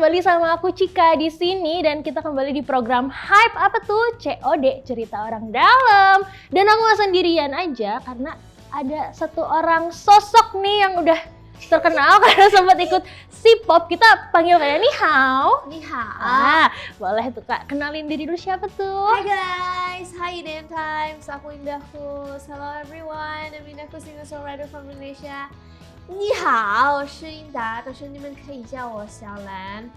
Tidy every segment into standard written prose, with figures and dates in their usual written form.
kembali sama aku Cika di sini dan kita kembali di program Hype apa tuh? COD, cerita orang dalam. Dan aku gak sendirian aja karena ada satu orang sosok nih yang udah terkenal karena sempat ikut C-pop. Kita panggil kayak Ni Hao. Ni Hao. Boleh tuh Kak, kenalin diri dulu siapa tuh? Hi guys, hi Iden Times. Aku Indahkus. Hello everyone, I'm Indahkus, singer-songwriter from Malaysia. 你好，我是英达，同学你们可以叫我小兰。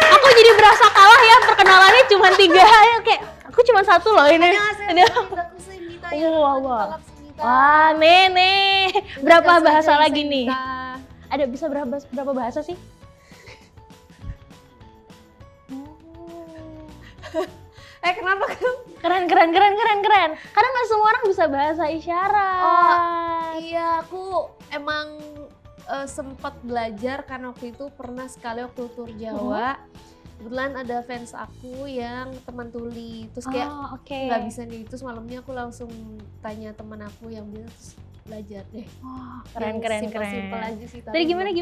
Aku jadi berasa kalah ya, perkenalannya cuma 3 ya, kayak aku cuma 1 loh ini. Wah, Nenek. Berapa bahasa lagi nih? Ada bisa berapa bahasa sih? Kenapa kamu? Keren. Karena nggak semua orang bisa bahasa isyarat. Oh, iya, aku emang sempat belajar karena waktu itu pernah sekali waktu tur Jawa. Kebetulan ada fans aku yang teman tuli, terus kayak nggak bisa nih, terus malamnya aku langsung tanya teman aku yang bilang terus belajar deh. Wah, keren. Simpel aja sih. Tadi gimana?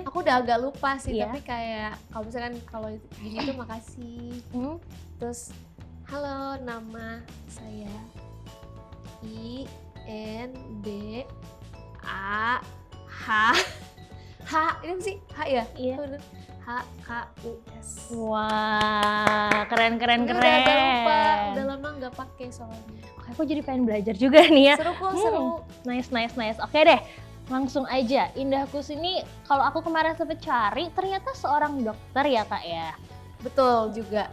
Aku udah agak lupa sih, Iya. tapi kayak kalau misalkan kalau gini tuh makasih. Terus halo, nama saya I-N-D-A-H. Ini apa sih? H ya? Iya. H-K-U-S. Wah, keren. Udah agak lupa, udah lama nggak pakai soalnya. Oke, aku jadi pengen belajar juga nih ya. Seru kok, seru. Nice. Oke deh, langsung aja. Indahkus ini kalau aku kemarin sempet cari, ternyata seorang dokter ya Kak ya? Betul juga.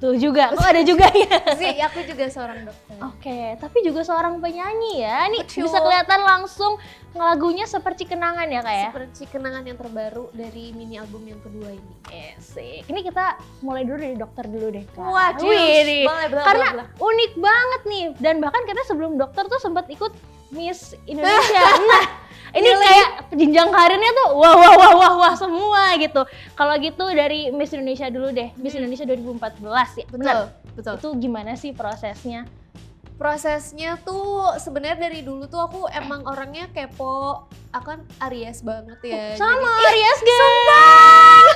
Kok ada juga ya? Sih, aku juga seorang dokter. Oke, tapi juga seorang penyanyi ya. Nih Betul. bisa kelihatan langsung lagunya seperti kenangan ya Kak ya? Seperti kenangan yang terbaru dari mini album yang kedua ini. Asik. Ini kita mulai dulu dari dokter dulu deh Kak. Wah, Wih, boleh, karena unik banget nih. Dan bahkan kita sebelum dokter tuh sempat ikut Miss Indonesia. Nah, ini kayak jenjang karirnya tuh wah semua gitu. Kalau gitu dari Miss Indonesia dulu deh. Miss Indonesia 2014 ya. Betul. Itu gimana sih prosesnya? Prosesnya tuh sebenarnya dari dulu tuh aku emang orangnya kepo. Aku kan Aries banget ya. Sama jadi, Aries guys.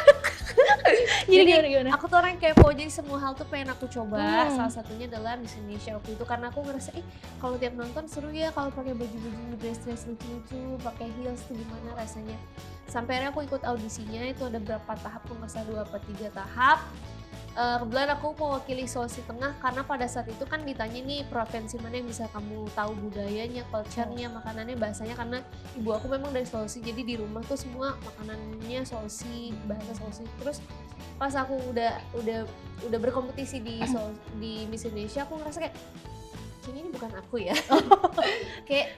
Jadi gimana? Aku tuh orang yang kepo, jadi semua hal tuh pengen aku coba. Salah satunya adalah Miss Indonesia waktu itu karena aku ngerasa kalau tiap nonton seru ya kalau pakai baju-baju dress lucu-lucu, pakai heels tuh gimana rasanya. Sampai akhirnya aku ikut audisinya, itu ada berapa tahap, aku nggak salah 2 apa 3 tahap. Kebetulan aku mewakili Sulawesi Tengah karena pada saat itu kan ditanya nih provinsi mana yang bisa kamu tahu budayanya, culture-nya, makanannya, bahasanya, karena ibu aku memang dari Sulawesi, jadi di rumah tuh semua makanannya Sulawesi, bahasa Sulawesi. Terus pas aku udah berkompetisi di Miss Indonesia, aku ngerasa kayak kayaknya ini bukan aku ya.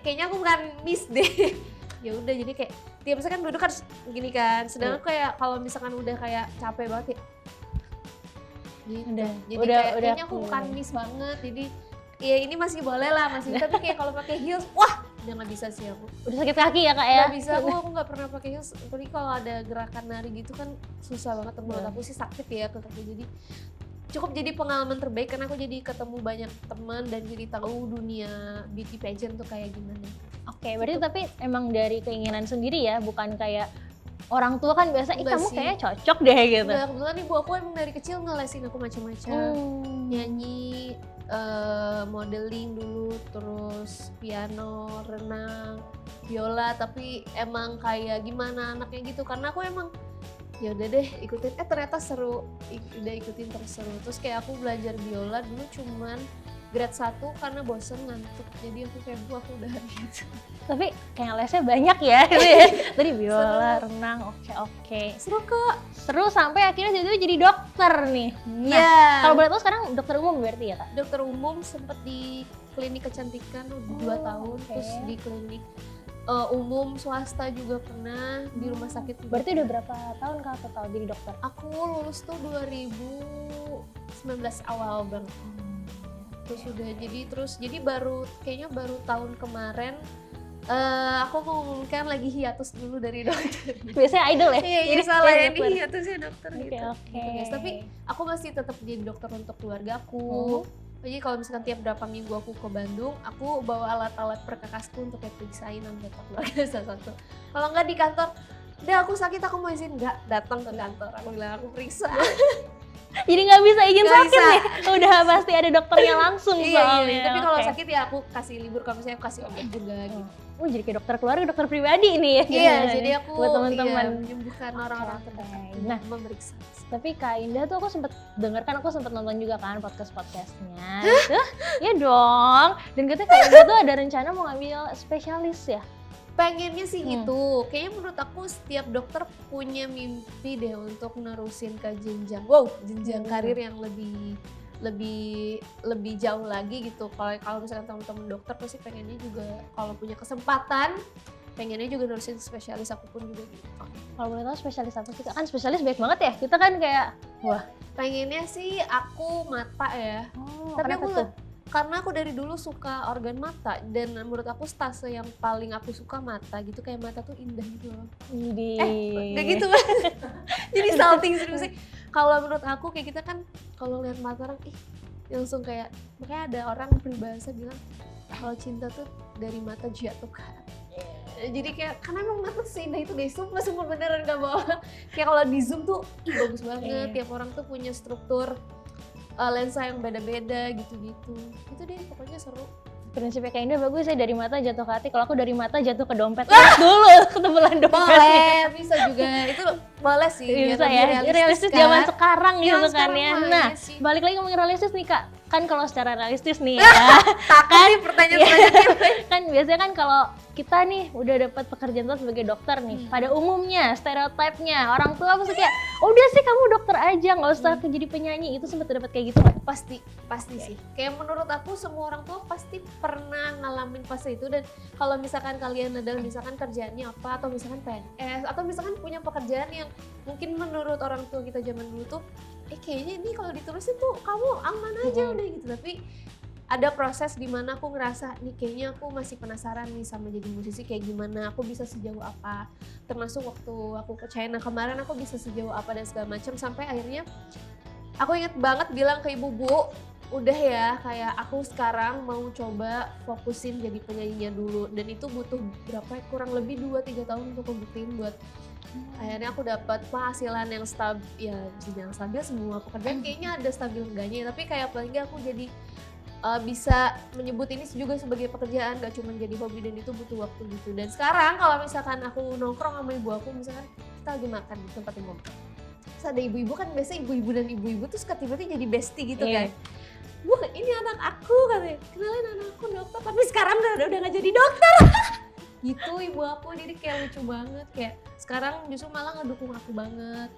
kayaknya aku bukan Miss deh. Ya udah, jadi kayak dia misalkan duduk harus gini kan, sedangkan kayak kalau misalkan udah kayak capek banget ya gitu. Jadi kayaknya aku bukan Miss banget, jadi ya ini masih boleh lah, tapi kayak kalau pakai heels, wah udah nggak bisa sih aku. Udah sakit kaki ya Kak ya? Nggak bisa, aku nggak pernah pakai heels. Tapi kalau ada gerakan nari gitu kan susah banget, menurut aku sih sakit ya ke kaki. Jadi cukup jadi pengalaman terbaik karena aku jadi ketemu banyak teman dan jadi tahu dunia beauty pageant tuh kayak gimana. Oke, berarti tapi emang dari keinginan sendiri ya, bukan kayak orang tua kan biasa, kamu kayaknya cocok deh gitu. Enggak, kebetulan ibu aku emang dari kecil ngelesin aku macam-macam. Nyanyi, modeling dulu, terus piano, renang, biola, tapi emang kayak gimana anaknya gitu. Karena aku emang ya udah deh ikutin, ternyata seru, udah ikutin terus seru. Terus kayak aku belajar biola dulu cuman grade 1 karena bosen ngantuk, jadi aku kayak aku udah gitu. Tapi kayak lesnya banyak ya gitu ya. Tadi biola, renang, oke. Seru kok. Seru sampai akhirnya jadi dokter nih. Nah, kalau boleh tahu sekarang dokter umum berarti ya Kak? Dokter umum, sempet di klinik kecantikan udah 2 tahun, terus di klinik umum swasta juga pernah, di rumah sakit. Berarti udah berapa tahun Kak total jadi dokter? Aku lulus tuh 2019 awal banget. Terus udah jadi kayaknya baru tahun kemarin aku mengumumkan lagi hiatus dulu dari dokter. Biasanya idol ya? Iya, salah ya, ini hiatusnya dokter gitu. Oke. Tapi aku masih tetap jadi dokter untuk keluarga aku. Jadi kalau misalkan tiap berapa minggu aku ke Bandung, aku bawa alat-alat perkakasku untuk kayak periksain anggota keluarga satu-satu. Kalau nggak di kantor, udah aku sakit aku mau izin, nggak datang ke kantor, aku bilang aku periksa. Jadi nggak bisa izin Nggak sakit bisa. nih, udah pasti ada dokternya langsung Iya, soalnya. tapi kalau Oke. sakit ya aku kasih libur, kalau misalnya aku kasih obat juga gitu. Oh jadi kayak dokter keluarga, dokter pribadi ini ya. Iya, gimana jadi nih? aku buat teman-teman. menyembuhkan orang-orang Oke. terdekat Nah, memeriksa. tapi Kak Indah tuh aku sempet denger kan, aku sempet nonton juga kan podcast-podcastnya gitu. Ya dong. Dan katanya Kak Indah tuh ada rencana mau ngambil spesialis ya. Pengennya sih gitu. Kayaknya menurut aku setiap dokter punya mimpi deh untuk nerusin ke jenjang karir yang lebih jauh lagi gitu. Kalau misalkan teman-teman dokter pasti pengennya juga kalau punya kesempatan pengennya juga nerusin spesialis, aku pun juga gitu. Kalau boleh tahu spesialis apa sih Kak? Kan spesialis banyak banget ya. Kita kan kayak wah. Pengennya sih aku mata ya. Oh, Tapi kenapa aku tuh? karena aku dari dulu suka organ mata dan menurut aku stase yang paling aku suka mata gitu, kayak mata tuh indah gitu loh. Udah gitu kan. Jadi salting serius sih. Kalau menurut aku kayak kita kan kalau lihat mata orang langsung kayak, makanya ada orang peribahasa bilang kalau cinta tuh dari mata jatuh ke hati. Jadi kayak karena emang mata seindah itu guys, sumpah beneran gak bohong. Kayak kalau di zoom tuh bagus banget, tiap orang tuh punya struktur lensa yang beda-beda gitu-gitu. Itu deh pokoknya seru. Prinsipnya Kak Indah bagus ya, dari mata jatuh ke hati. Kalau aku dari mata jatuh ke dompet. Lihat dulu ketebelan dompetnya. Boleh, bisa juga. Itu boleh sih. biar Bisa lebih ya, realistis kan. zaman sekarang gitu Zaman kan sekarang ya. mah, Nah, iya sih. balik lagi ngomongin realistis nih Kak. Kan kalau secara realistis nih ya, Takut nih pertanyaan selanjutnya. kan biasanya kan kalau kita nih udah dapat pekerjaan tuh sebagai dokter nih, pada umumnya stereotipnya orang tua pasti kayak udah sih kamu dokter aja, nggak usah jadi penyanyi. Itu sempat dapat kayak gitu nggak? Pasti sih. Kayak menurut aku semua orang tua pasti pernah ngalamin fase itu. Dan kalau misalkan kalian adalah misalkan kerjaannya apa, atau misalkan PNS, atau misalkan punya pekerjaan yang mungkin menurut orang tua kita zaman dulu tuh kayaknya ini kalau ditulisin tuh kamu aman aja udah gitu. Tapi ada proses di mana aku ngerasa nih kayaknya aku masih penasaran nih sama jadi musisi kayak gimana, aku bisa sejauh apa. Termasuk waktu aku ke China kemarin aku bisa sejauh apa dan segala macam, sampai akhirnya aku inget banget bilang ke ibu, Bu, udah ya kayak aku sekarang mau coba fokusin jadi penyanyinya dulu. Dan itu butuh berapa ya, kurang lebih 2-3 tahun untuk ngebuktiin buat akhirnya aku dapat penghasilan yang stabil. Ya yang stabil semua pekerjaan kayaknya ada stabil enggaknya, tapi kayak paling nggak aku jadi bisa menyebut ini juga sebagai pekerjaan, gak cuma jadi hobi, dan itu butuh waktu gitu. Dan sekarang kalau misalkan aku nongkrong sama ibu aku, misalkan kita lagi makan di tempat yang ngobrol, terus ada ibu-ibu kan, biasa ibu-ibu dan ibu-ibu tuh suka tiba-tiba jadi bestie gitu kan. Bu, ini anak aku katanya, kenalin anak aku dokter, tapi sekarang udah gak jadi dokter. Gitu ibu aku, jadi kayak lucu banget, kayak sekarang justru malah ngedukung aku banget.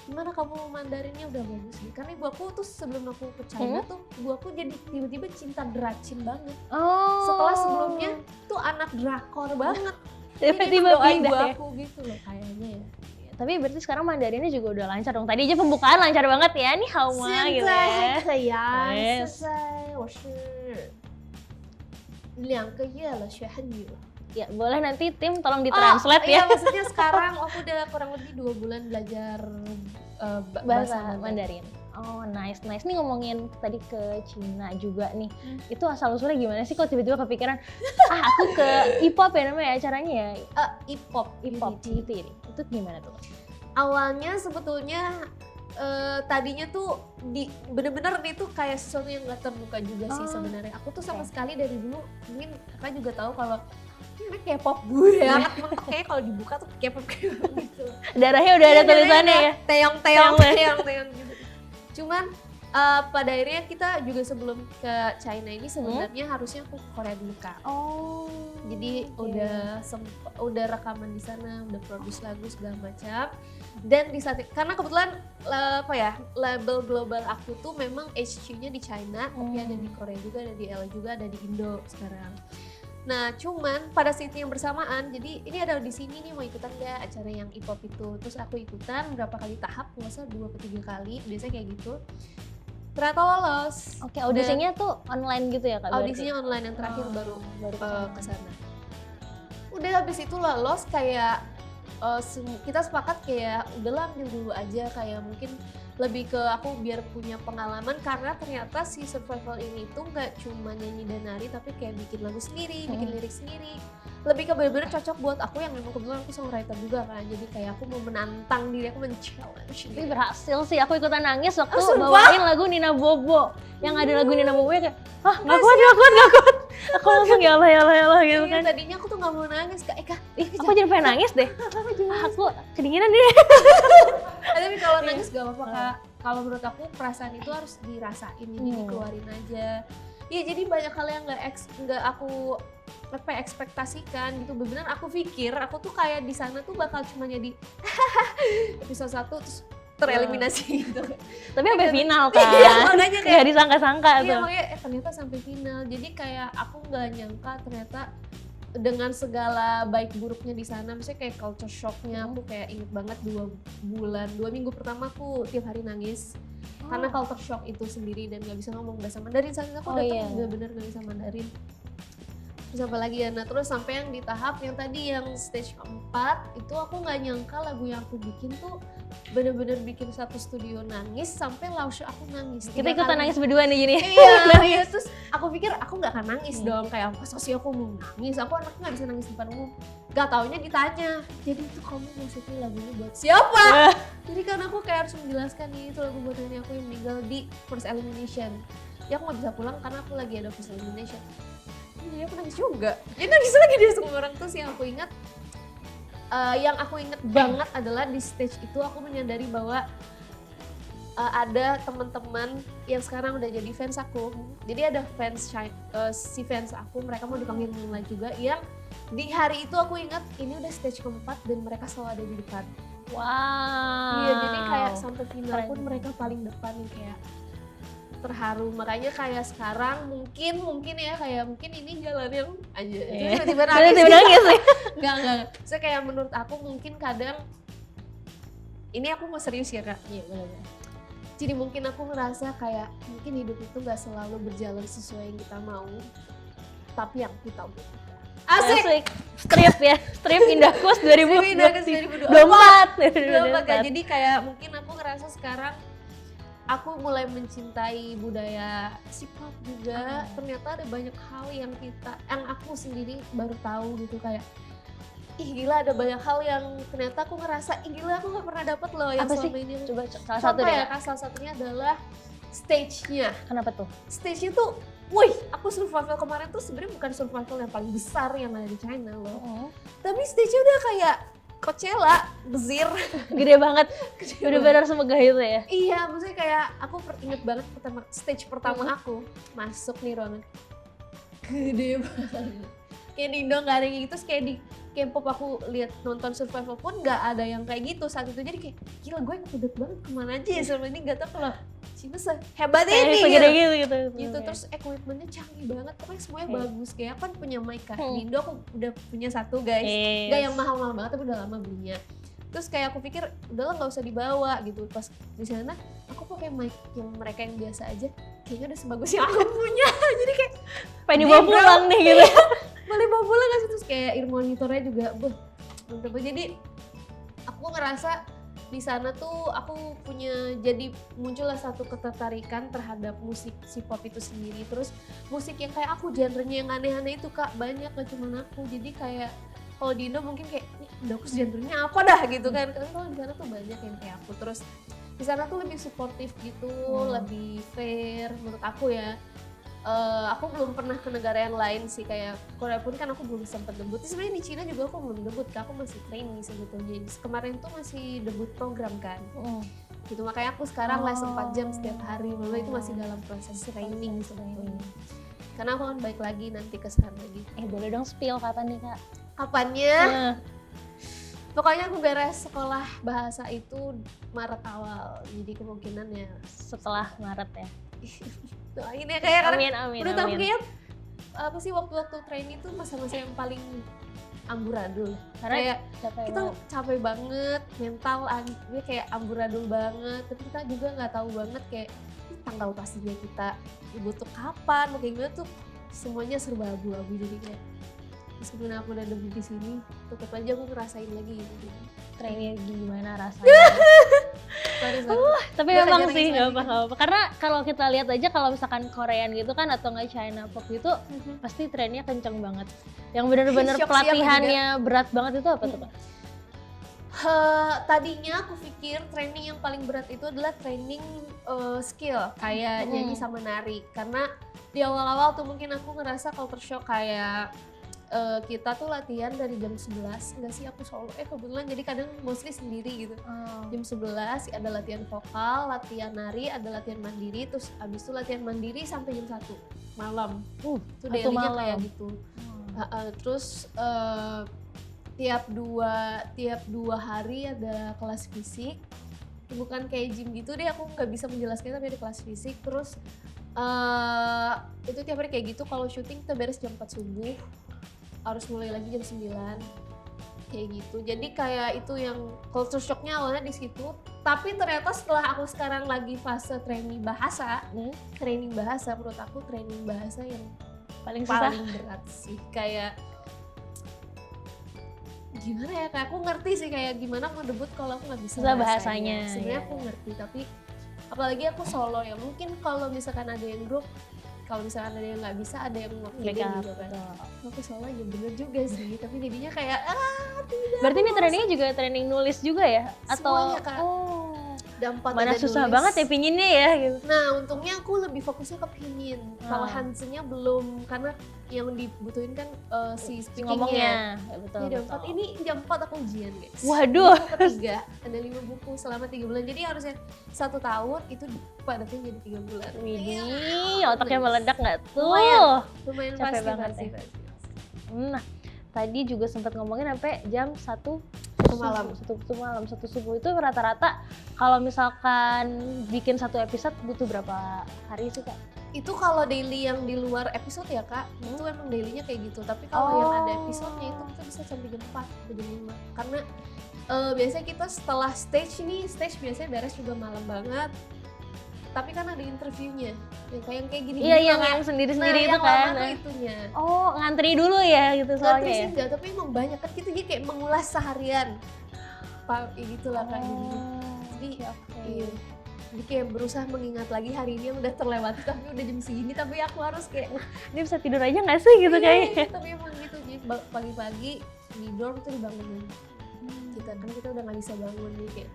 Gimana kamu Mandarinnya udah bagus nih, karena ibu aku tuh sebelum aku ke China tuh ibu aku jadi tiba-tiba cinta Dracin banget. Setelah sebelumnya tuh anak drakor banget. Tiba-tiba doa pindah ibu ya. aku gitu loh kayaknya ya. Tapi berarti sekarang Mandarinnya juga udah lancar dong. Tadi aja pembukaan lancar banget ya, nih Hauma gitu ya. Yes. 我是2个月了学汉语了。 Ya boleh nanti tim tolong ditranslate ya. Iya, maksudnya sekarang aku udah kurang lebih 2 bulan belajar Bahasa Mandarin. Oh nice. Nih ngomongin tadi ke Cina juga nih. Itu asal usulnya gimana sih kok tiba-tiba kepikiran aku ke Ipop ya namanya acaranya ya? Ipop Beauty. Itu gimana tuh? Awalnya sebetulnya tadinya tuh bener-bener itu kayak sesuatu yang gak terbuka juga sih sebenarnya. Aku tuh sama sekali dari dulu, mungkin kakak juga tahu kalau ini K-pop gue ya, mentok kayak kalau dibuka tuh K-pop gitu. Darahnya udah ada tulisannya ya? Teong gitu. Cuman pada akhirnya kita juga sebelum ke China ini sebenarnya harusnya aku ke Korea dulu Kak. Jadi udah rekaman di sana, udah produce lagu segala macam. Dan di saat karena kebetulan label global aku tuh memang HQ-nya di China, tapi ada di Korea juga, ada di LA juga, ada di Indo sekarang. Nah cuman pada saat yang bersamaan, jadi ini ada di sini nih mau ikutan nggak acara yang Ipop itu. Terus aku ikutan berapa kali tahap, nggak usah 2-3 kali, biasanya kayak gitu. Ternyata lolos. Oke, audisinya tuh online gitu ya Kak? Audisinya online, yang terakhir baru ke sana. Udah habis itu lolos, kayak kita sepakat kayak udahlah ambil dulu aja, kayak mungkin lebih ke aku biar punya pengalaman, karena ternyata si survival ini tuh nggak cuma nyanyi dan nari tapi kayak bikin lagu sendiri, bikin lirik sendiri. Lebih ke bener-bener cocok buat aku yang memang kebetulan aku songwriter juga kan, jadi kayak aku mau menantang diri, aku men-challenge Tapi diri. berhasil sih, aku ikutan nangis waktu sumpah? bawain lagu Nina Bobo. Yang ada lagu Nina Bobo kayak, nggak kuat. Aku langsung ya Allah gitu Iya, kan. tadinya aku tuh nggak mau nangis, Kak Eka. Aku jadi pengen nangis deh. Aku kedinginan deh. Tapi kalau nangis gak apa-apa Kak. Kalau menurut aku perasaan itu harus dirasain, jadi dikeluarin aja. Iya, jadi banyak hal yang nggak aku ekspektasikan gitu. Bener aku pikir aku tuh kayak di sana tuh bakal cuma jadi episode 1 terus tereliminasi gitu. Tapi sampai final Iya, kan. makanya kayak Gak disangka-sangka iya, tuh. makanya ternyata sampai final. Jadi kayak aku nggak nyangka ternyata dengan segala baik buruknya di sana, misalnya kayak culture shocknya, aku kayak inget banget 2 minggu pertama aku tiap hari nangis karena culture shock itu sendiri dan nggak bisa ngomong bahasa Mandarin. Saat itu aku datang bener-bener nggak bisa Mandarin. Terus apa lagi ya, nah terus sampai yang di tahap yang tadi yang stage keempat itu aku nggak nyangka lagu yang aku bikin tuh bener-bener bikin satu studio nangis sampai live show aku nangis. Kita ikutan nangis berdua nih gini. Iya, terus aku pikir aku nggak akan nangis dong, kayak apa sih aku mau nangis, aku anaknya nggak bisa nangis di depan umum. Gak taunya ditanya, jadi itu kamu maksudnya lagunya buat siapa? Jadi kan aku kayak harus menjelaskan nih itu lagu buat nenek aku yang meninggal di first elimination. Ya aku nggak bisa pulang karena aku lagi ada first elimination. Jadi aku nangis juga. Jadi nangis lagi dia semua orang. Terus yang aku inget banget adalah di stage itu aku menyadari bahwa ada teman-teman yang sekarang udah jadi fans aku. Jadi ada si fans aku, mereka mau dipanggil Moonlight juga, yang di hari itu aku ingat ini udah stage keempat dan mereka selalu ada di depan. Wow. Iya, jadi kayak sampai final pun mereka paling depan nih, kayak terharu. Makanya kayak sekarang mungkin ya kayak mungkin ini jalan yang aja tiba-tiba nangis sih. Enggak. Saya kayak menurut aku mungkin kadang ini aku mau serius ya Kak. Iya, benar-benar. Jadi mungkin aku ngerasa kayak mungkin hidup itu gak selalu berjalan sesuai yang kita mau, tapi yang kita butuhkan. Asik. Strip Indahkus 2024. Jadi kayak mungkin aku ngerasa sekarang aku mulai mencintai budaya K-pop juga. Ternyata ada banyak hal yang aku sendiri baru tahu gitu, kayak ih gila ada banyak hal yang ternyata aku ngerasa ih gila aku gak pernah dapet loh yang apa selama sih? ini. Coba salah satu deh. Ya, salah satunya adalah stage-nya. Kenapa tuh? Stage-nya tuh, wih, aku survival kemarin tuh sebenarnya bukan survival yang paling besar yang ada di China loh. Tapi stage-nya udah kayak Coachella, bezir. Gede banget. Bener-bener semegah itu ya? Iya, maksudnya kayak aku inget banget stage pertama aku masuk nih ruangan. Gede banget. Kayak di Indo gak ada yang gitu, terus kayak di K-pop aku lihat nonton survival pun gak ada yang kayak gitu saat itu. Jadi kayak gila gue ngedek banget kemana aja ya selama ini, gak tau kalau Cina sehebat ini segede gitu. gitu. Terus equipmentnya canggih banget, pokoknya semuanya bagus. Kayak aku kan punya mic kan, di Indo aku udah punya satu guys. Gak yang mahal-mahal banget tapi udah lama belinya. Terus kayak aku pikir udahlah gak usah dibawa gitu. Pas di sana aku pakai mic yang mereka yang biasa aja, kayaknya udah sebagus yang aku punya. Jadi kayak pengen dibawa pulang nih gitu. boleh bawa pulang gak sih? Terus kayak ear monitornya juga mantep. Jadi aku ngerasa di sana tuh aku jadi muncullah satu ketertarikan terhadap musik K-pop itu sendiri. Terus musik yang kayak aku, genrenya yang aneh-aneh itu Kak banyak, gak cuma aku. Jadi kayak kalau di Indo mungkin kayak udah aku genrenya apa dah gitu kan. Karena kalau di sana tuh banyak yang kayak aku. Terus di sana tuh lebih suportif gitu, lebih fair menurut aku ya. Aku belum pernah ke negara yang lain sih, kayak Korea pun kan aku belum sempat debut. Sebenarnya di Cina juga aku belum debut, aku masih training sebetulnya. Kemarin tuh masih debut program kan. Gitu makanya aku sekarang les 4 jam setiap hari, malah itu masih dalam proses training sebetulnya. Karena aku kan balik lagi nanti ke sana gitu. Boleh dong spill kapan nih Kak? Kapannya? Pokoknya aku beres sekolah bahasa itu Maret awal, jadi kemungkinan ya setelah Maret ya. Doain ya kayak amin. menurut aku kayak apa sih waktu training itu masa-masa yang paling amburadul. Karena kayak kita capek banget, mental kayak amburadul banget, tapi kita juga nggak tahu banget kayak tanggal pastinya kita butuh kapan, mau kayak gimana tuh semuanya serba abu-abu. Jadi kayak meskipun aku udah debut di sini, tetap aja aku ngerasain lagi gitu. Trainingnya gimana rasanya? Sorry. Tapi Udah memang nggak sih nangis nggak lagi. apa-apa. Karena kalau kita lihat aja kalau misalkan Korean gitu kan atau nggak China pop gitu pasti trennya kenceng banget. Yang benar-benar Shock sih aku pelatihannya berat banget itu apa tuh Kak? Tadinya aku pikir training yang paling berat itu adalah training skill kayak nyanyi sama nari, karena di awal-awal tuh mungkin aku ngerasa culture shock kayak kita tuh latihan dari jam 11, enggak sih aku solo, kebetulan jadi kadang mostly sendiri gitu. Jam 11 ada latihan vokal, latihan nari, ada latihan mandiri, terus abis itu latihan mandiri sampai jam 1 malam. Itu satu daily-nya malam. kayak gitu. Terus tiap dua hari ada kelas fisik, bukan kayak gym gitu deh, aku nggak bisa menjelaskannya, tapi ada kelas fisik. Terus itu tiap hari kayak gitu. Kalau syuting kita beres jam 4 subuh, harus mulai lagi jam 9 kayak gitu. Jadi kayak itu yang culture shocknya awalnya di situ, tapi ternyata setelah aku sekarang lagi fase training bahasa, menurut aku training bahasa yang Paling susah. paling berat sih. Kayak gimana ya, kayak aku ngerti sih kayak gimana mau debut kalau aku nggak bisa Susah bahasanya, sebenarnya iya. aku ngerti, tapi apalagi aku solo ya, mungkin kalau misalkan ada yang grup, kalau misalkan ada yang nggak bisa, ada yang ngakhirin Backup, gitu kan. betul. Aku solo aja bener juga sih, tapi jadinya kayak tidak. Berarti ini trainingnya juga training nulis juga ya? Atau Semuanya, Kak. Oh. Dampak Mana ada susah nulis. banget ya pinginnya ya gitu. Nah, untungnya aku lebih fokusnya ke pingin. Kalau Ah. Hansennya belum, karena yang dibutuhin kan si speakingnya. Ngomongnya. Ya, betul, Ini jam betul. 4, ini jam 4 aku ujian guys. Waduh. Buku ketiga, ada 5 buku selama 3 bulan. Jadi harusnya 1 tahun itu padatin jadi 3 bulan. Widih, otaknya nice. meledak nggak tuh? Lumayan Capek pasti, banget pasti, ya. pasti. Nah, tadi juga sempat ngomongin sampai jam 1 malam. satu subuh itu rata-rata kalau misalkan bikin satu episode butuh berapa hari sih Kak? Itu kalau daily yang di luar episode ya Kak, itu emang dailynya kayak gitu. Tapi kalau yang ada episodenya itu kita bisa sampai jam 4 atau jam 5. Karena biasanya kita setelah stage biasanya beres juga malam banget. Tapi kan ada interviewnya, yang kayak gini. Iya, yang sendiri-sendiri itu yang kan. lama tuh itunya. Oh, ngantri dulu ya gitu soalnya Ngantri ya? sih enggak, tapi emang banyak kan kita jadi kayak mengulas seharian. Ya gitulah Kak. Jadi iya. Jadi kayak berusaha mengingat lagi hari ini yang udah terlewati, tapi udah jam segini, tapi aku harus kayak Dia bisa tidur aja nggak sih gitu iya, kayaknya? tapi emang gitu. Jadi pagi-pagi di dorm tuh dibangunin kita udah nggak bisa bangun nih kayak,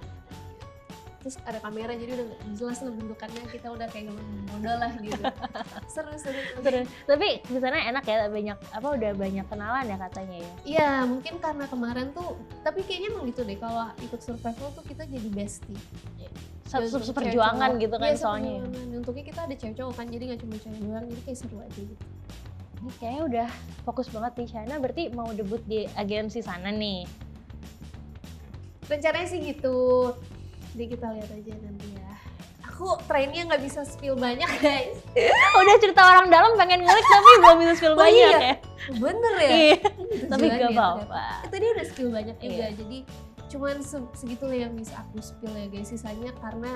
terus ada kamera jadi udah nggak jelas lah bentukannya, kita udah kayak bodoh lah gitu. seru. Terus, tapi di sana enak ya, udah banyak kenalan ya katanya ya? Iya, mungkin karena kemarin tuh, tapi kayaknya emang gitu deh, kalau ikut survival tuh kita jadi bestie. Satu Cewek perjuangan cowok. gitu kan Iya, soalnya. seperjuangan. Untungnya kita ada cewek cowok kan, jadi nggak cuma cewek doang, jadi kayak seru aja gitu. Ini kayaknya udah fokus banget di China, berarti mau debut di agensi sana nih. Rencananya sih gitu, jadi kita lihat aja nanti ya. Aku trainnya nggak bisa spill banyak guys. Udah cerita orang dalam pengen ngulik tapi belum bisa spill Oh, banyak iya. ya? Bener ya? Iya. Ini Tapi tujuannya gak ternyata. apa-apa. Tadi udah skill banyak juga, Iya. jadi cuman segitu lah yang bisa aku spill ya guys. Sisanya karena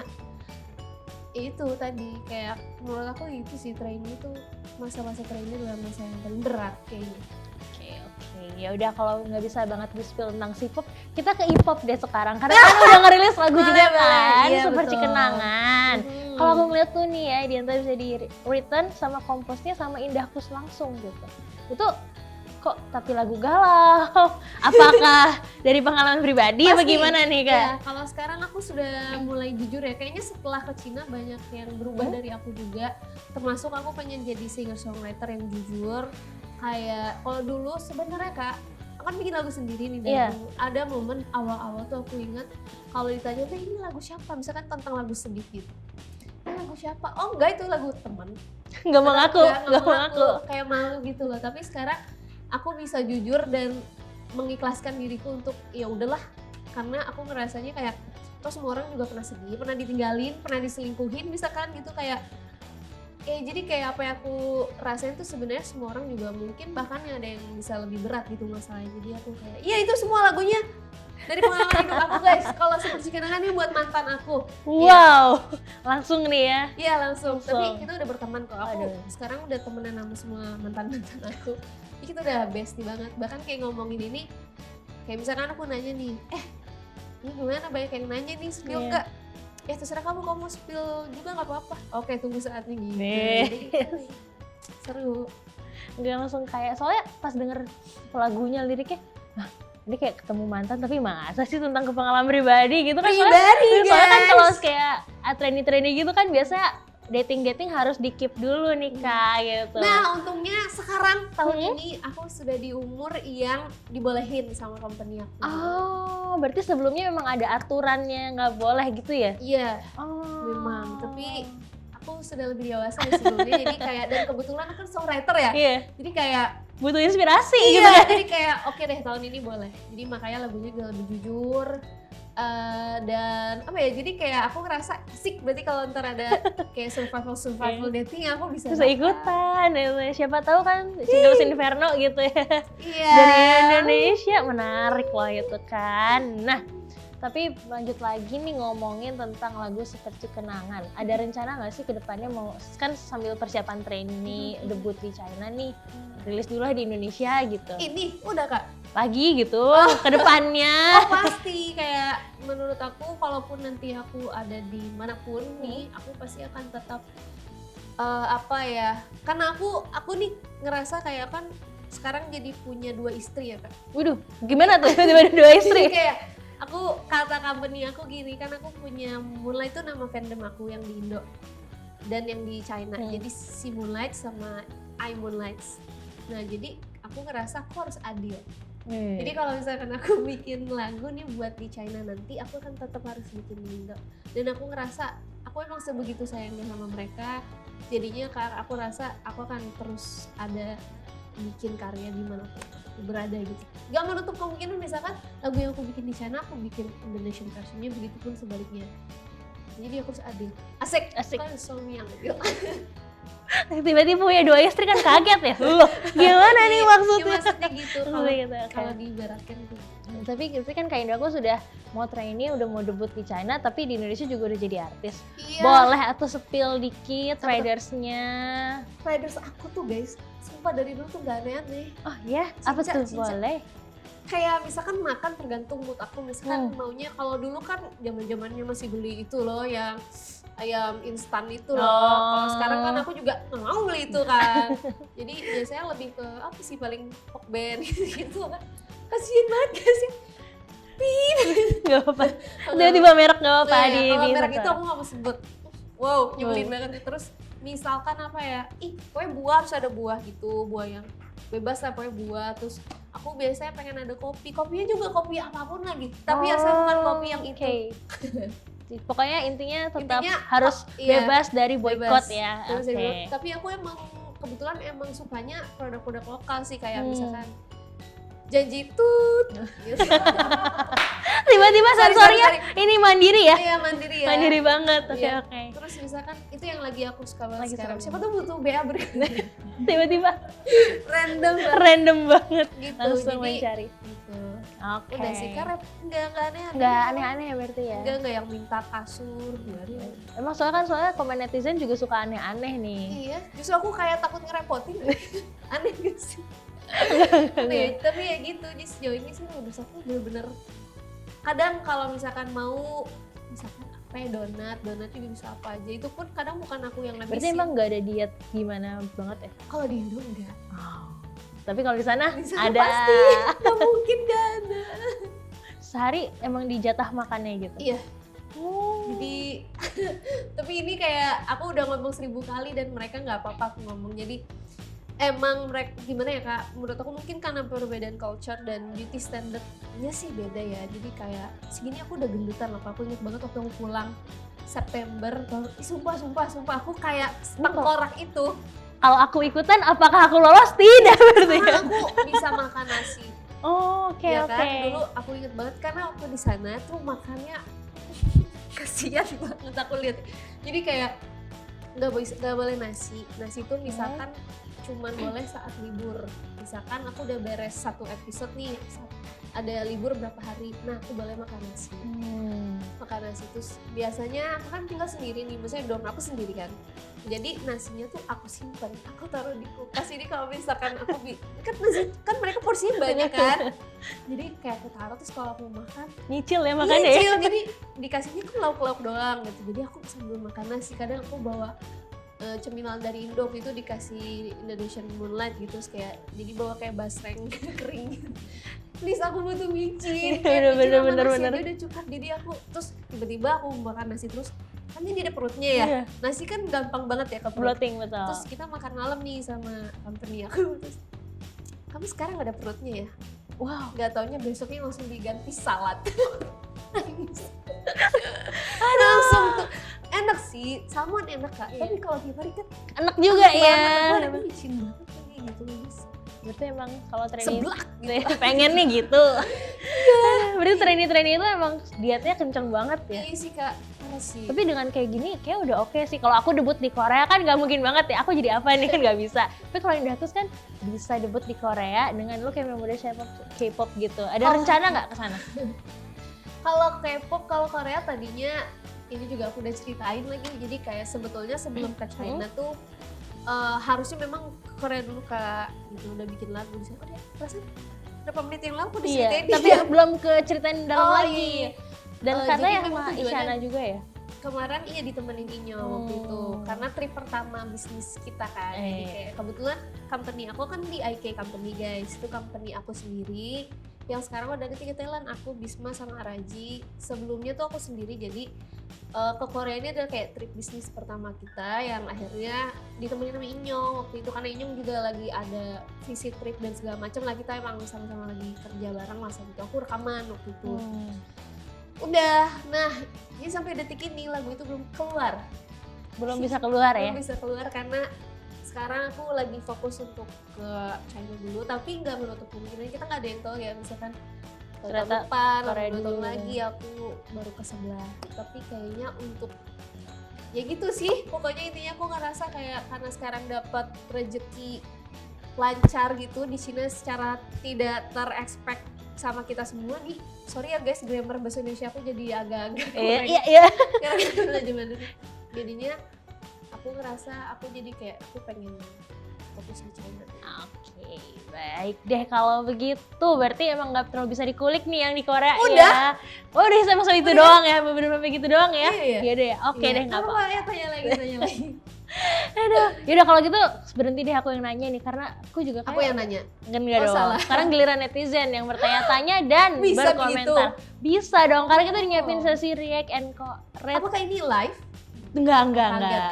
itu tadi kayak menurut aku itu sih, training itu masa-masa training adalah masa yang paling berat kayaknya. Oke, ya udah kalau nggak bisa banget di-spill tentang K-pop, kita ke E-pop deh sekarang. Karena kan udah ngerilis lagu juga kan, Iya, Seperti betul. Kenangan. Hmm. Kalau aku ngeliat tuh nih ya, di antara bisa di written sama komposnya sama Indahkus langsung gitu. Itu kok tapi lagu galau? Apakah dari pengalaman pribadi apa Pasti. gimana nih Kak? Ya, kalau sekarang aku sudah mulai jujur ya, kayaknya setelah ke Cina banyak yang berubah dari aku juga. Termasuk aku pengen jadi singer songwriter yang jujur. Kayak kalau dulu sebenarnya Kak, aku kan bikin lagu sendiri nih dari Iya. dulu. Ada momen awal-awal tuh aku ingat kalau ditanya, "Teh, ini lagu siapa?" Misalkan tentang lagu sedih gitu. Ini lagu siapa? Oh enggak, itu lagu temen. Nggak mau ngaku, Nggak nggak mau ngaku. Kayak malu gitu loh. Tapi sekarang aku bisa jujur dan mengikhlaskan diriku untuk ya udahlah, karena aku ngerasanya kayak toh semua orang juga pernah sedih, pernah ditinggalin, pernah diselingkuhin misalkan gitu, kayak jadi kayak apa yang aku rasain tuh sebenarnya semua orang juga mungkin, bahkan yang ada yang bisa lebih berat gitu masalahnya. Jadi aku kayak iya, itu semua lagunya dari pengalaman hidup aku guys. Kalau Seperti Kenangan ini buat mantan aku. Wow, langsung nih ya. Iya langsung. Langsung. Tapi kita udah berteman kok. Aku Aduh. sekarang udah temenan sama semua mantan-mantan aku. Jadi kita udah bestie banget. Bahkan kayak ngomongin ini, kayak misalkan aku nanya nih, ini gimana, banyak yang nanya nih, spill Iya. nggak? ya terserah kamu mau spill juga nggak apa-apa. Oke, tunggu saatnya gitu. Nih. Jadi seru. Nggak langsung kayak, soalnya pas denger lagunya liriknya, ini kayak ketemu mantan tapi masa sih tentang pengalaman pribadi gitu kan. Soalnya kan kalau kayak trendy gitu kan biasa dating harus di keep dulu nih Kak gitu. Nah untungnya sekarang tahun ini aku sudah di umur yang dibolehin sama company aku. Oh, berarti sebelumnya memang ada aturannya nggak boleh gitu ya? Iya, Oh. memang. Tapi aku sudah lebih dewasa dari sebelumnya, jadi kayak, dan kebetulan aku kan songwriter ya. Iya. Jadi kayak Butuh inspirasi gitu iya, kan? jadi kayak oke deh tahun ini boleh. Jadi makanya lagunya juga lebih jujur. Dan apa ya, jadi kayak aku ngerasa asik berarti kalau ntar ada kayak survival dating aku bisa ikutan gitu. Siapa tahu kan Singles Inferno gitu ya. Iya. Dari Indonesia, menarik loh itu kan. Nah, tapi lanjut lagi nih ngomongin tentang lagu Seperti Kenangan. Ada rencana nggak sih ke depannya mau, kan sambil persiapan trainee debut di China nih, rilis dulu lah di Indonesia gitu. Ini udah Kak? Lagi gitu ke depannya. Oh pasti, kayak menurut aku kalaupun nanti aku ada di manapun nih, aku pasti akan tetap apa ya, karena aku nih ngerasa kayak kan sekarang jadi punya 2 istri ya Kak. Waduh, gimana tuh tiba-tiba ada 2 istri? Jadi kayak aku, kata company aku gini, kan aku punya Moonlight itu nama fandom aku yang di Indo dan yang di China. Jadi si Moonlight sama I Moonlights. Nah jadi aku ngerasa aku harus adil. Jadi kalau misalkan aku bikin lagu nih buat di China nanti, aku akan tetap harus bikin di Indo. Dan aku ngerasa aku emang sebegitu sayangnya sama mereka. Jadinya aku rasa aku akan terus ada bikin karya dimanapun berada gitu. Gak menutup kemungkinan misalkan lagu yang aku bikin di China aku bikin Indonesian versionnya, begitupun sebaliknya. Jadi aku harus adil. Asik. Kan suami yang adil. Tiba-tiba punya 2 istri kan kaget ya. Loh, gimana nih maksudnya? Maksudnya gitu kalau Okay. diibaratkan gitu. Tapi kan Kak Indo aku sudah mau trainee, udah mau debut di China, tapi di Indonesia juga udah jadi artis. Iya. Boleh atau spill dikit ridersnya? Riders aku tuh guys, sumpah dari dulu tuh gak aneh-aneh. Oh ya, apa tuh? Boleh? Kayak misalkan makan tergantung mood aku, misalkan maunya, kalau dulu kan zaman-zamannya masih beli itu loh yang ayam instan itu loh. Kalau sekarang kan aku juga nggak mau beli itu kan. Jadi biasanya lebih ke apa sih, paling pork band gitu kan. Kasian banget gak sih? Gak apa-apa. Tiba-tiba merek gak apa-apa Nah, di kalau merek sensor. itu aku gak mau sebut. Wow, nyebelin banget. Terus misalkan apa ya, pokoknya buah harus ada buah gitu, buah yang bebas lah pokoknya buah. Terus aku biasanya pengen ada kopinya juga kopi apapun lagi. Tapi asal bukan kopi yang itu. Pokoknya intinya tetap harus bebas dari boykot ya. Tapi aku emang kebetulan emang sukanya produk-produk lokal sih, kayak misalkan Janji Tut. Tiba-tiba sensornya ini mandiri ya? Iya mandiri ya. Mandiri banget, oke. Terus misalkan itu yang lagi aku suka banget sekarang. Siapa tuh butuh BA berikutnya. Tiba-tiba random banget gitu. Langsung mencari. Gitu. Oke. Udah sih, karena nggak aneh-aneh. Nggak aneh-aneh ya berarti ya? Nggak yang minta kasur gitu. Emang soalnya komen netizen juga suka aneh-aneh nih. Iya, justru aku kayak takut ngerepotin. Aneh gak sih? Tapi ya gitu, jadi sejauh ini sih Riders aku bener-bener kadang kalau misalkan mau, misalkan apa ya, donat juga bisa apa aja, itu pun kadang bukan aku yang ngabisin. Berarti emang nggak ada diet gimana banget ya? Kalau di Indo enggak. Tapi kalau di sana ada. Pasti, nggak mungkin gak ada. Sehari emang dijatah makannya gitu? Iya. Jadi, tapi ini kayak aku udah ngomong 1000 kali dan mereka nggak apa-apa aku ngomong. Jadi emang mereka gimana ya Kak, menurut aku mungkin karena perbedaan culture dan beauty standardnya sih beda ya. Jadi kayak segini aku udah gendutan loh. Aku inget banget waktu aku pulang September, sumpah aku kayak tengkorak itu. Kalau aku ikutan, apakah aku lolos? Tidak berarti. Karena aku bisa makan nasi. Oke. Kan? Dulu aku inget banget karena waktu di sana tuh makannya kasihan banget aku lihat. Jadi kayak nggak boleh nasi itu misalkan cuman boleh saat libur. Misalkan aku udah beres 1 episode nih, ada libur berapa hari, nah aku boleh makan nasi. Makan nasi terus biasanya aku kan tinggal sendiri nih, maksudnya dorm aku sendiri kan. Jadi nasinya tuh aku simpan, aku taruh di kulkas. Ini kalau misalkan aku kan nasi kan mereka porsinya banyak kan. Jadi kayak aku taruh terus kalau aku makan Nyicil ya makannya ya. nyicil, jadi dikasihnya kan lauk-lauk doang gitu. Jadi aku sambil makan nasi, kadang aku bawa cemilan dari Indo itu dikasih Indonesian Moonlight gitu, terus kayak jadi bawa kayak basreng kering gitu. Please aku butuh micin, kayak micin sama nasi aja udah cukup. Jadi aku terus tiba-tiba aku makan nasi terus, kan ini ada perutnya ya. Iya. Nasi kan gampang banget ya ke perut. Bloating betul. Terus kita makan malam nih sama company aku, terus kamu sekarang gak ada perutnya ya? Wow. Gak taunya besoknya langsung diganti salad. Langsung tuh enak sih, salmon enak Kak. Tapi kalau tiap hari kan Enak juga ya. ada micin banget kayak gitu guys. Berarti emang kalau training Seblak gitu. pengen nih gitu. Berarti training itu emang dietnya kenceng banget ya. Iya sih Kak, parah sih. Tapi dengan kayak gini kayak udah oke sih. Kalau aku debut di Korea kan gak mungkin banget ya. Aku jadi apa nih kan gak bisa. Tapi kalau Indahkus kan bisa debut di Korea dengan lu kayak member K-pop gitu. Ada rencana nggak ke sana? Kalau K-pop, kalau Korea tadinya ini juga aku udah ceritain lagi. Jadi kayak sebetulnya sebelum ke China tuh harusnya memang ke Korea dulu Kak. Gitu udah bikin lagu di sana. Oh, perasaan berapa menit yang lalu aku udah ceritain. Tapi belum ke ceritain dalam lagi. Iya. Dan katanya jadi yang memang sama tujuannya- Isyana juga ya? Kemarin iya ditemenin Inyo waktu itu, karena trip pertama bisnis kita kan. Jadi kayak kebetulan company aku kan di IK company guys, itu company aku sendiri. Yang sekarang udah ada 3 talent, aku, Bisma sama Araji. Sebelumnya tuh aku sendiri, jadi ke Korea ini adalah kayak trip bisnis pertama kita yang akhirnya ditemenin sama Inyong waktu itu, karena Inyong juga lagi ada visit trip dan segala macam lah, kita emang sama-sama lagi kerja bareng masa itu. Aku rekaman waktu itu. Udah, nah ini sampai detik ini lagu itu belum keluar. Belum bisa keluar ya? Belum bisa keluar karena sekarang aku lagi fokus untuk ke China dulu, tapi nggak menutup kemungkinan kita nggak ada yang tahu ya, misalkan tahun Ternyata depan Korea atau 2 tahun dulu. lagi aku baru ke sebelah. Tapi kayaknya untuk ya gitu sih, pokoknya intinya aku ngerasa kayak karena sekarang dapat rezeki lancar gitu di China secara tidak ter-expect sama kita semua nih. Sorry ya guys, grammar bahasa Indonesia aku jadi agak-agak kurang. Iya. Karena jadinya aku ngerasa aku jadi kayak aku pengen fokus di China. Oke, baik deh kalau begitu. Berarti emang nggak terlalu bisa dikulik nih yang di Korea Udah. ya? Oh udah sama itu doang ya? Bener-bener gitu doang ya? Iya. Iya deh, oke deh nggak apa-apa. Ya tanya lagi. Aduh, yaudah kalau gitu berhenti deh aku yang nanya nih, karena aku juga Aku yang nanya. Enggak Oh, dong. salah. Sekarang giliran netizen yang bertanya-tanya dan Bisa berkomentar. Bisa dong, karena kita nyiapin Oh. sesi react and rate. Apakah ini live? Enggak.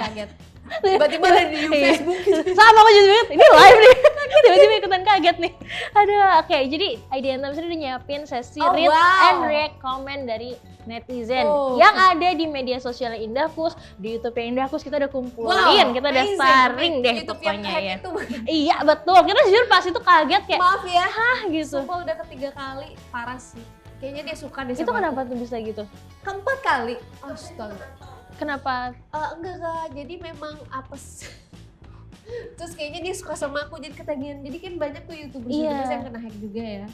Kaget. Tiba-tiba ada di Iya. Facebook. Sama aku juga banget, ini live nih. Tiba-tiba ikutan kaget nih. Aduh, oke. Jadi IDN Times ini udah nyiapin sesi Oh, read wow. and react comment dari netizen Oh, yang ada di media sosial Indahkus, di YouTube Indahkus kita udah kumpulin, Wow, kita udah amazing. saring deh YouTube yang pokoknya hack ya. itu. Iya betul, kita jujur pas itu kaget kayak Maaf ya. gitu. Sumpah udah ketiga kali, parah sih. Kayaknya dia suka deh sama Itu kenapa aku. tuh bisa gitu? Keempat kali. Astaga. Kenapa? Enggak Kak, jadi memang apes. Terus kayaknya dia suka sama aku jadi ketagihan. Jadi kan banyak tuh YouTubers yang kena hack juga ya.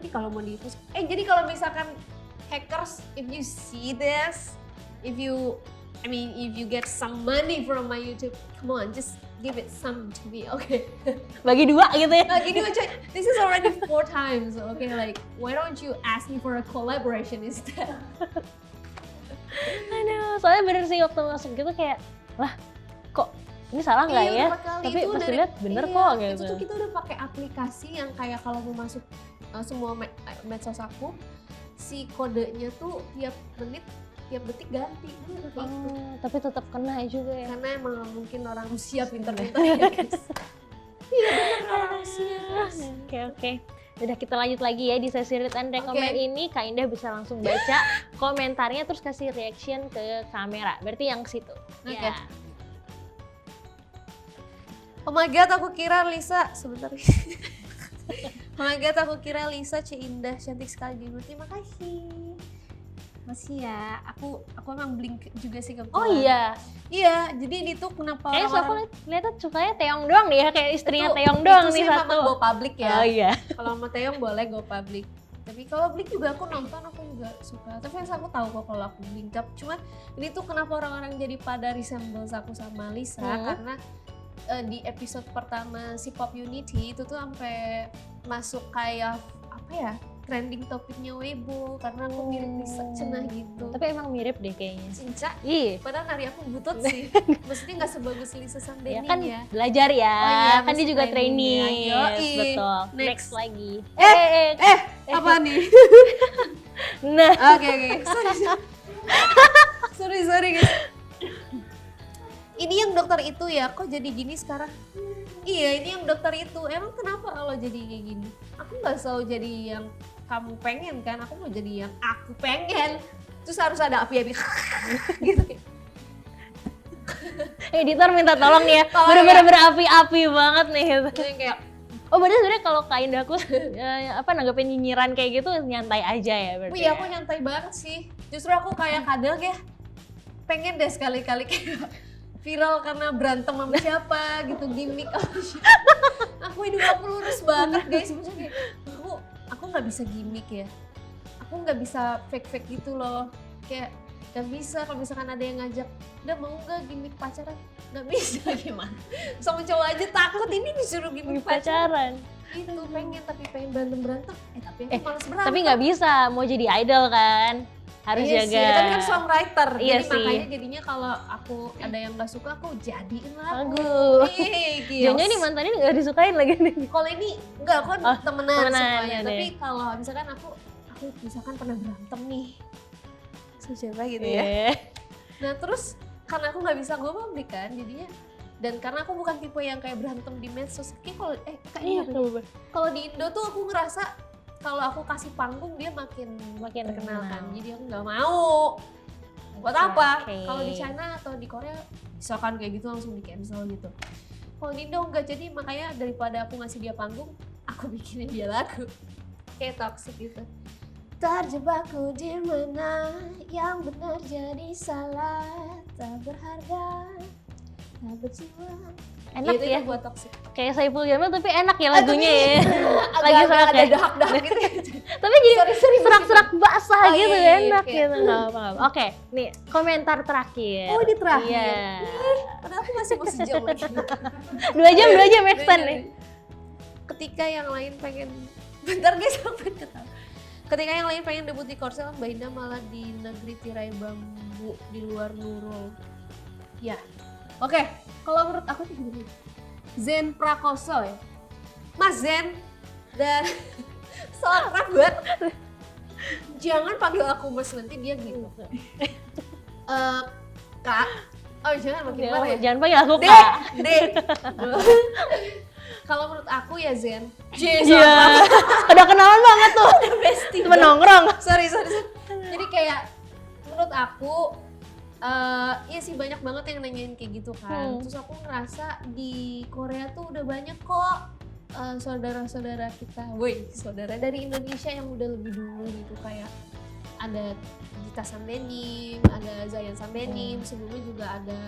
Jadi kalau mau di jadi kalau misalkan hackers, if you see this, if you get some money from my YouTube, come on, just give it some to me, okay? Bagi dua gitu ya? Nah, gini aja, this is already 4 times, okay? Like, why don't you ask me for a collaboration instead? Aduh, soalnya bener sih waktu masuk gitu kayak, lah kok ini salah nggak Iya, ya? udah 4 kali. Tapi Itu pas dari- dilihat bener iya, kok gitu. Itu tuh kita udah pakai aplikasi yang kayak kalau mau masuk semua medsos aku, si kodenya tuh tiap menit, tiap detik ganti. Udah kayak gitu. Tapi tetap kena juga ya. Karena emang mungkin orang Rusia pintar-pintar ya guys. Iya bener orang Rusia guys. Oke. Udah kita lanjut lagi ya di sesi read and react Oke. comment ini. Kak Indah bisa langsung baca komentarnya terus kasih reaction ke kamera. Berarti yang situ. Oke. Ya. Oh my god, aku kira Lisa sebentar. Oh my god, aku kira Lisa Indah cantik sekali di Terima kasih. Masih ya, aku emang Blink juga sih kebetulan. Oh iya. Iya, jadi ini tuh kenapa Kayaknya aku orang-orang lihat sukanya Taeyong doang nih ya, kayak istrinya itu- Taeyong doang itu nih sih satu. memang go public ya. Oh iya. Kalau sama Taeyong boleh go public. Tapi kalau Blink juga aku nonton, aku juga suka. Tapi aku tahu kok kalau aku Blink Up. Cuma ini tuh kenapa orang-orang jadi pada resemble aku sama Lisa karena di episode pertama si Pop Unity itu tuh sampai masuk kayak apa ya? Trending topiknya Weibo karena aku mirip Lisa cenah gitu. Tapi emang mirip deh kayaknya. Cinca, Iya. padahal nari aku butut sih. Maksudnya nggak sebagus Lisa Ya Sambening kan ya. belajar ya, Oh iya, kan dia masih juga training training, ya. Yoi. betul. Next. Next lagi. Apa nih? Nah, Oke. Sorry guys. Ini yang dokter itu ya, kok jadi gini sekarang? Iya, ini yang dokter itu. Emang kenapa kalau jadi kayak gini? Aku nggak selalu jadi yang kamu pengen kan, aku mau jadi yang aku pengen. Terus harus ada api-api gitu. editor minta tolong nih ya, Tolong bener-bener ya. berapi-api banget nih. Yang kayak Oh berarti sebenarnya kalau Kak Indah Kus nanggepin nyinyiran kayak gitu nyantai aja ya berarti. iya, aku nyantai banget sih. Justru aku kayak kadang ya pengen deh sekali-kali kayak viral karena berantem sama siapa gitu, gimmick sama siapa. Aku hidup aku lurus banget guys, maksudnya kayak aku nggak bisa gimmick ya. Aku nggak bisa fake gitu loh. Kayak gak bisa kalau misalkan ada yang ngajak, udah mau nggak gimmick pacaran? Nggak bisa gimana? Sama cowok aja takut ini disuruh gimmick pacaran. Itu pengen berantem. Tapi aku males berantem. Tapi nggak bisa, mau jadi idol kan harus iya jaga. sih, tapi kan songwriter, Iya jadi sih. makanya jadinya kalau aku ada yang nggak suka aku jadiin lagu. Lagu. Ih, Jangan ini mantannya nggak disukain lagi nih. Kalau ini enggak, aku kan Oh, temenan temenan, semuanya. ya Tapi deh. kalau misalkan aku misalkan pernah berantem nih sama siapa gitu ya. Iya. Nah terus karena aku nggak bisa go public kan, jadinya dan karena aku bukan tipe yang kayak berantem di medsos. Kayak kalau Iya, kalau di Indo tuh aku ngerasa kalau aku kasih panggung dia makin makin terkenal kan, terkenal. jadi aku nggak mau. Buat apa? Oke. Kalau di China atau di Korea misalkan kayak gitu langsung di cancel gitu. Kalau di Indo enggak, jadi makanya daripada aku ngasih dia panggung, aku bikinin dia lagu kayak toxic gitu. Terjebakku di mana yang benar jadi salah, tak berharga, tak berjiwa. Enak Itu ya, buat toxic. kayak Saiful Jamil tapi enak ya lagunya ya. Lagi Agak serak ada ya. dahak-dahak gitu. Tapi jadi Sorry, serak-serak basah Oh, gitu, iya, enak kayak- gitu. Nggak apa-apa. Oke, nih komentar terakhir. Oh, ini terakhir. Iya. Padahal aku masih mau sejam lagi. 2 jam extend nih. Ketika yang lain pengen, bentar guys sampai ketawa. Ketika yang lain pengen debut di Korsel, Mbak Indah malah di negeri tirai bambu di luar Nurul. Ya, oke. Kalau menurut aku tuh gini, Zen Prakoso ya, Mas Zen dan salah banget. Jangan panggil aku Mas, nanti dia gitu. Kak, oh jangan makin marah ya. Jangan panggil aku Dek, Kak. Dek. Kalau menurut aku ya Zen. Iya. Udah kenalan banget tuh. Bestie. Temen nongkrong. Sorry. Jadi kayak menurut aku iya sih banyak banget yang nanyain kayak gitu kan. Terus aku ngerasa di Korea tuh udah banyak kok saudara-saudara kita. Woi, saudara dari Indonesia yang udah lebih dulu gitu, kayak ada Gita Sambenim, ada Zayan Sambenim, sebelumnya juga ada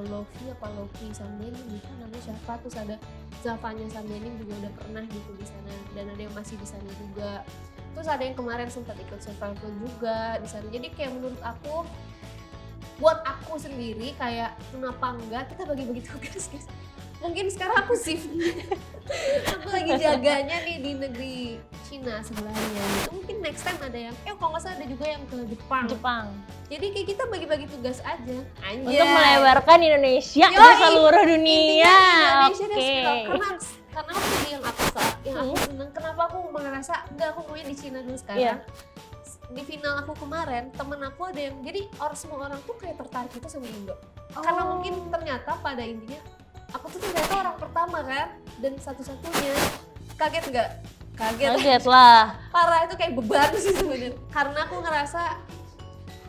Lofi Sambenim gitu namanya siapa, terus ada Zavanya Sambenim juga udah pernah gitu di sana, dan ada yang masih di sana juga. Terus ada yang kemarin sempat ikut survival juga di sana. Jadi kayak menurut aku, buat aku sendiri kayak kenapa enggak kita bagi-bagi tugas guys. Mungkin sekarang aku shift. Aku lagi jaganya nih di negeri Cina sebelahnya gitu. Mungkin next time ada yang, kalau nggak salah ada juga yang ke Jepang. Jadi kayak kita bagi-bagi tugas aja. Anjay. Untuk melebarkan Indonesia ke Yoi. seluruh dunia. Indonesia Oke. dan sekitar. Karena aku yang aku seneng. Kenapa aku merasa enggak, aku maunya di Cina dulu sekarang. Iya. Di final aku kemarin, temen aku ada yang, jadi semua orang tuh kayak tertarik itu sama Indo. Karena mungkin ternyata pada intinya aku tuh ternyata orang pertama kan, dan satu-satunya. Kaget nggak? Kaget Kaget lah. parah, itu kayak beban sih sebenarnya. Karena aku ngerasa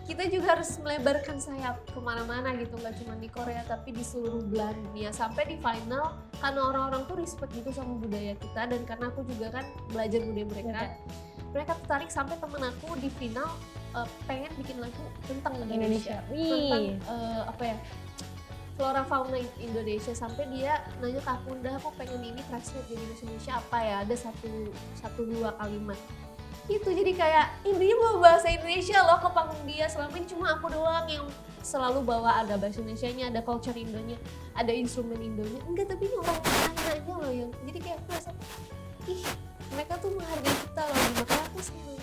kita juga harus melebarkan sayap kemana-mana gitu, nggak cuma di Korea tapi di seluruh belahan dunia. Sampai di final karena orang-orang tuh respect gitu sama budaya kita, dan karena aku juga kan belajar budaya mereka, mereka tertarik sampai temen aku di final pengen bikin lagu tentang Indonesia. Tentang apa ya, flora fauna Indonesia, sampai dia nanya ke aku, udah aku pengen ini translate jadi bahasa Indonesia apa ya, ada satu dua kalimat itu. Jadi kayak intinya bawa bahasa Indonesia loh ke panggung dia. Selama ini cuma aku doang yang selalu bawa ada bahasa Indonesianya, ada culture Indonya, ada instrumen Indonya. Enggak, tapi ini orang lain-lainnya loh yang jadi kayak aku rasa ih mereka tuh menghargai kita loh, makanya aku seneng.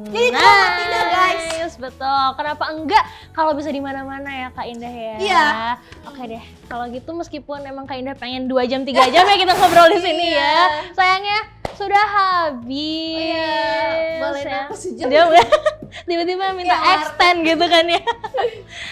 Jadi kenapa tidak, guys? Betul. Kenapa enggak kalau bisa di mana-mana ya Kak Indah ya? Iya. Oke deh. Kalau gitu meskipun emang Kak Indah pengen 2 jam 3 jam ya kita ngobrol di sini ya. Sayangnya sudah habis. Boleh ya. aku sejam. Tiba-tiba minta extend gitu kan ya.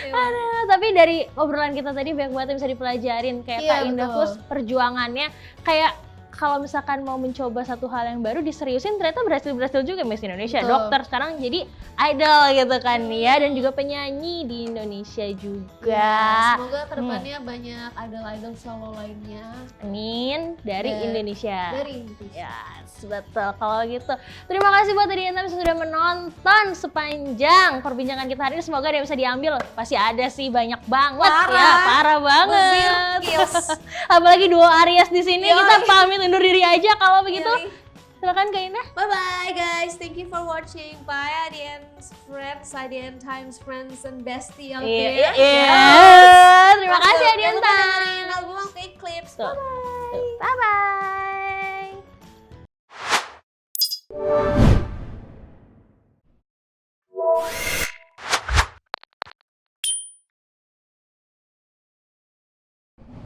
Aduh, tapi dari obrolan kita tadi banyak banget yang bisa dipelajarin. Kayak Kak Indah Kus perjuangannya kayak kalau misalkan mau mencoba satu hal yang baru diseriusin ternyata berhasil juga Miss Indonesia, dokter sekarang jadi idol gitu kan ya, dan juga penyanyi di Indonesia juga. Ya, semoga kedepannya banyak idol-idol solo lainnya. Amin, dari Indonesia. Dari Indonesia. Yes, betul. Kalau gitu, terima kasih buat tadi yang sudah menonton sepanjang perbincangan kita hari ini. Semoga ada yang bisa diambil. Pasti ada sih, banyak banget ya, parah banget. Apalagi duo Aries di sini. Kita pamit undur diri aja kalau begitu. Silakan Kak Indah. Bye bye guys, thank you for watching. Bye Adian's friends, Adian Times friends and bestie out there. Terima kasih Adian Times. Album Fake Clips. Bye bye. Bye bye.